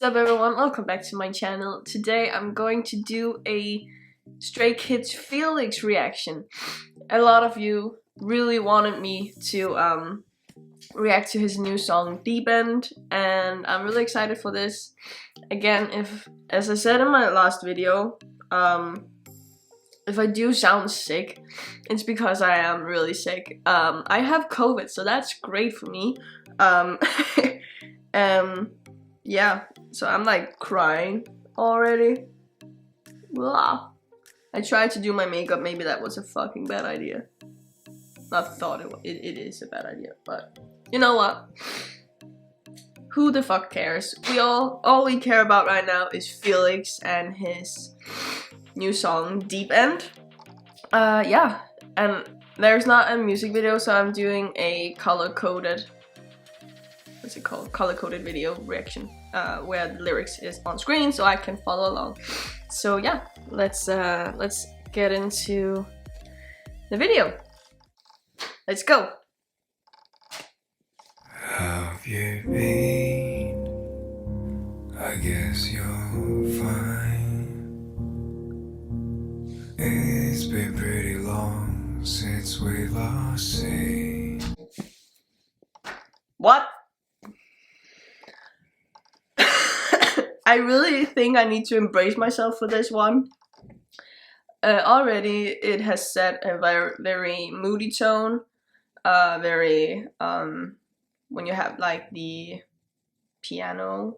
What's up everyone, welcome back to my channel. Today I'm going to do a Stray Kids Felix reaction. A lot of you really wanted me to react to his new song Deep End, and I'm really excited for this. Again, as I said in my last video, if I do sound sick, it's because I am really sick. I have COVID, so that's great for me. Yeah, so I'm like crying already. Blah. I tried to do my makeup, maybe that was a fucking bad idea. Not thought it is a bad idea, but you know what? Who the fuck cares? All we care about right now is Felix and his new song Deep End. Yeah, and there's not a music video, so I'm doing a color-coded, what's it called? Color-coded video reaction, where the lyrics is on screen so I can follow along. So yeah, let's get into the video. Let's go. Have you been? I guess you're fine. It's been pretty long since we've last seen. What? I really think I need to embrace myself for this one. Already it has set a very moody tone. When you have like the piano,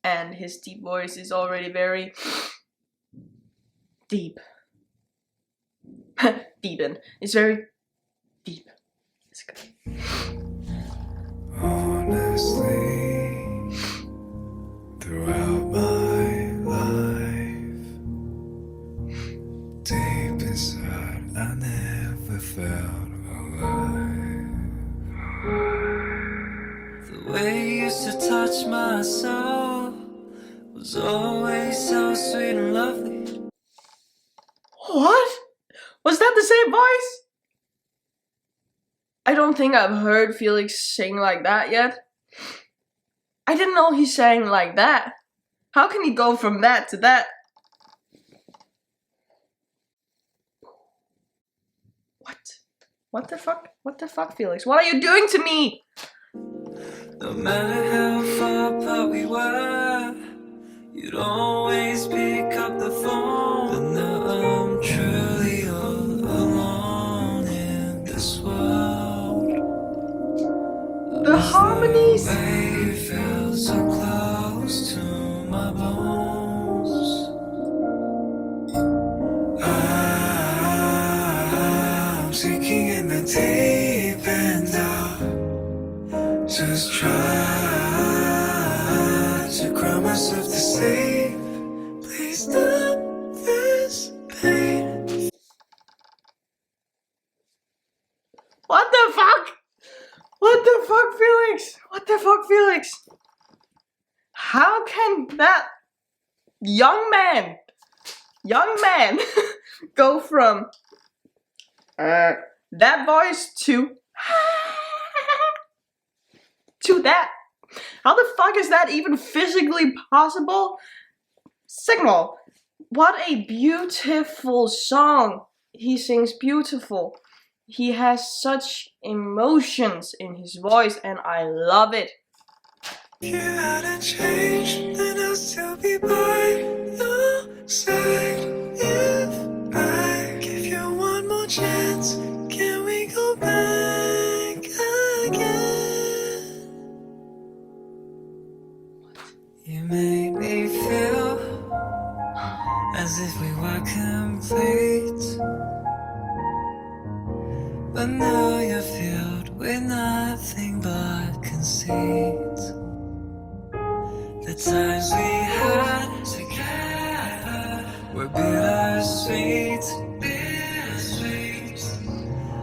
and his deep voice is already very deep. Deepen. It's very deep. It's good. Honestly, throughout my life, deep inside, I never felt alive. The way you used to touch my soul was always so sweet and lovely. What? Was that the same voice? I don't think I've heard Felix sing like that yet. I didn't know he sang like that. How can he go from that to that? What? What the fuck? What the fuck, Felix? What are you doing to me? No matter how far apart we were, you'd always pick up the phone. But now I'm truly all alone in this world. The harmonies. You felt so close to my bones. I'm sinking in the deep end now. Just try to cry myself to sleep. Please stop this pain. What the fuck? What the fuck, Felix? What the fuck, Felix? How can that young man go from that voice to that? How the fuck is that even physically possible? Second of all, what a beautiful song. He sings beautiful. He has such emotions in his voice, and I love it. You hadn't changed, then I'll still be by your side. If I give you one more chance, can we go back again? You made me feel as if we were complete, but now you're filled with nothing but conceit. The times we had together were bittersweet.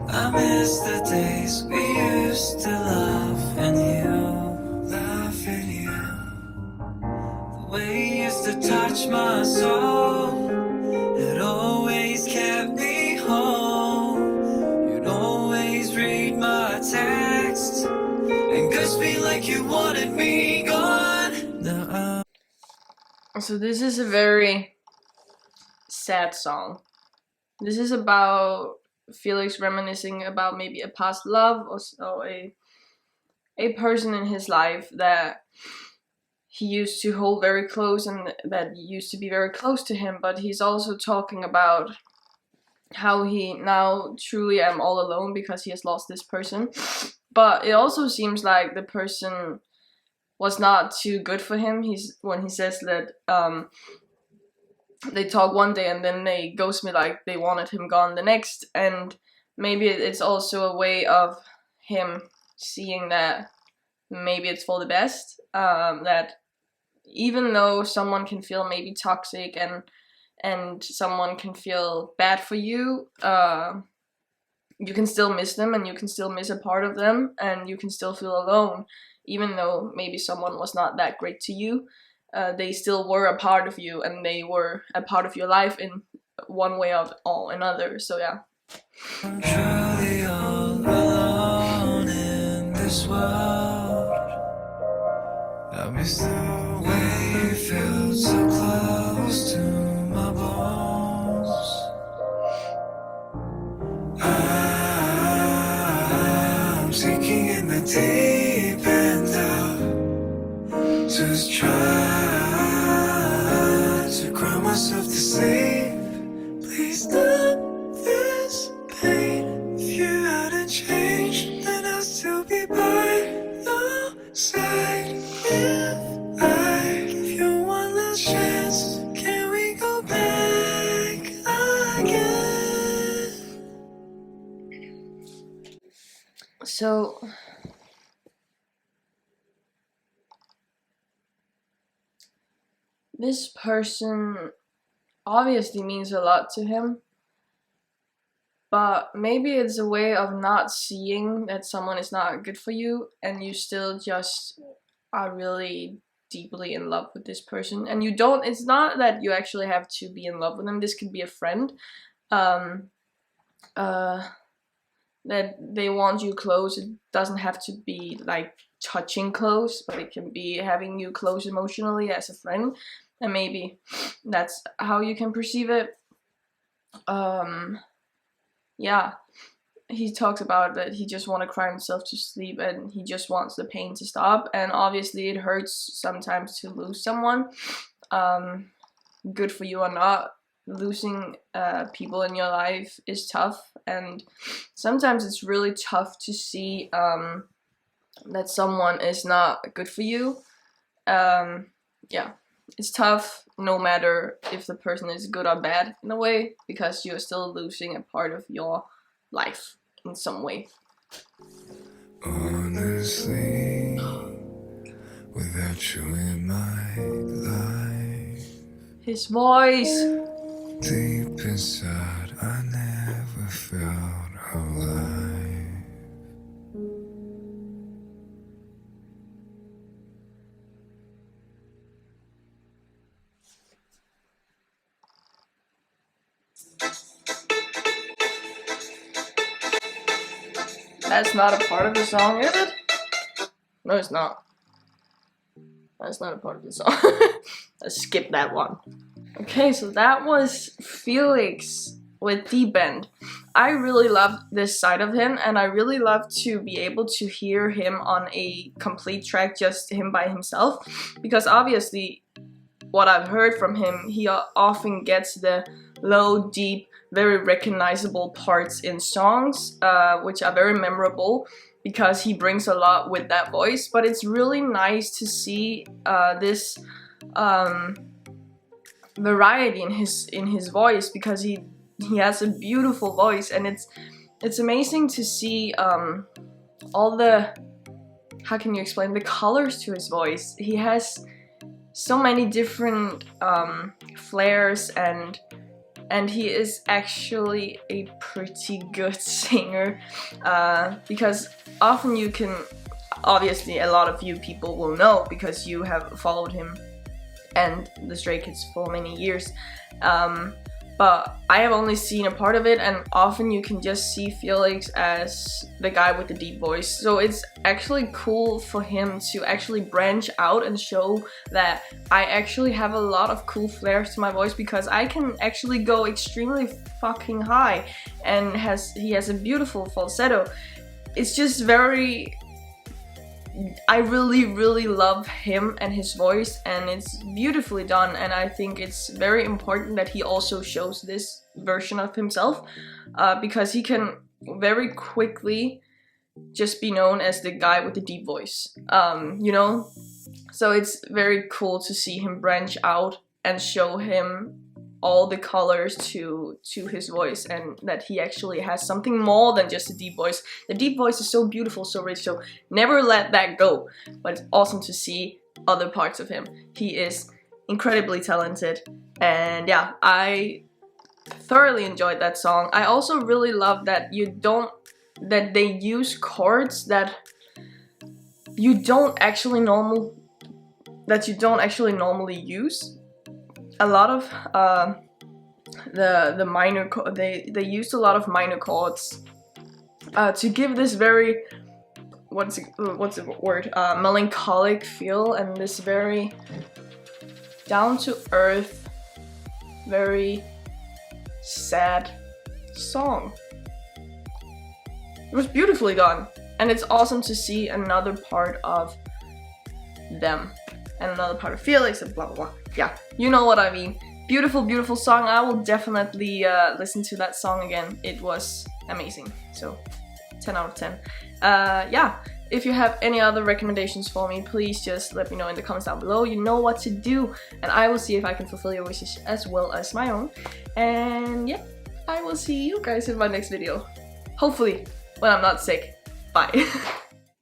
I miss the days we used to laugh and you. The way you used to touch my soul, it always kept me home. You'd always read my text and ghost me like you wanted me gone. Now So this is a very sad song. This is about Felix reminiscing about maybe a past love, or so a person in his life that he used to hold very close and that used to be very close to him, but he's also talking about how he now truly am all alone because he has lost this person. But it also seems like the person was not too good for him. When he says that they talk one day and then they ghost me like they wanted him gone the next, and maybe it's also a way of him seeing that maybe it's for the best, that even though someone can feel maybe toxic and someone can feel bad for you, you can still miss them and you can still miss a part of them and you can still feel alone, even though maybe someone was not that great to you. They still were a part of you and they were a part of your life in one way or another. So yeah. I'm truly all alone in this world. I miss the way you felt so close to my bones. I'm sinking in the deep end of just trying to cry myself to sleep. Please stop this pain. If you hadn't changed, then I'll still be by your side. If I give you one last chance, can we go back again? So this person obviously means a lot to him, but maybe it's a way of not seeing that someone is not good for you and you still just are really deeply in love with this person, and you don't, it's not that you actually have to be in love with them. This could be a friend that they want you close. It doesn't have to be like touching close, but it can be having you close emotionally as a friend, and maybe that's how you can perceive it. Yeah, he talks about that he just want to cry himself to sleep and he just wants the pain to stop, and obviously it hurts sometimes to lose someone, good for you or not. Losing people in your life is tough, and sometimes it's really tough to see that someone is not good for you. Yeah, it's tough no matter if the person is good or bad in a way, because you're still losing a part of your life in some way. Honestly, without you in my life, His voice. deep inside, I never felt alive. That's not a part of the song, is it? No, it's not. That's not a part of the song. Let's skip that one. Okay, so that was Felix with Deep End. I really love this side of him, and I really love to be able to hear him on a complete track, just him by himself, because obviously what I've heard from him, he often gets the low, deep, very recognizable parts in songs, which are very memorable because he brings a lot with that voice. But it's really nice to see this variety in his voice, because he has a beautiful voice, and it's amazing to see all the, how can you explain, the colors to his voice. He has so many different flares, and he is actually a pretty good singer, because often you can, obviously a lot of you people will know because you have followed him and the Stray Kids for many years, but I have only seen a part of it, and often you can just see Felix as the guy with the deep voice. So it's actually cool for him to actually branch out and show that I actually have a lot of cool flares to my voice, because I can actually go extremely fucking high, and he has a beautiful falsetto. It's just very... I really love him and his voice, and it's beautifully done, and I think it's very important that he also shows this version of himself, because he can very quickly just be known as the guy with the deep voice, you know? So it's very cool to see him branch out and show him all the colors to his voice, and that he actually has something more than just a deep voice. The deep voice is so beautiful, so rich, so never let that go. But it's awesome to see other parts of him. He is incredibly talented, and yeah, I thoroughly enjoyed that song. I also really love that they use chords that you don't actually normally use. A lot of the minor they used a lot of minor chords to give this very what's the word, melancholic feel, and this very down to earth, very sad song. It was beautifully done, and it's awesome to see another part of them and another part of Felix and blah blah blah. Yeah, you know what I mean. Beautiful, beautiful song. I will definitely listen to that song again. It was amazing. So 10 out of 10. Yeah, if you have any other recommendations for me, please just let me know in the comments down below. You know what to do, and I will see if I can fulfill your wishes as well as my own. And yeah, I will see you guys in my next video. Hopefully when I'm not sick. Bye.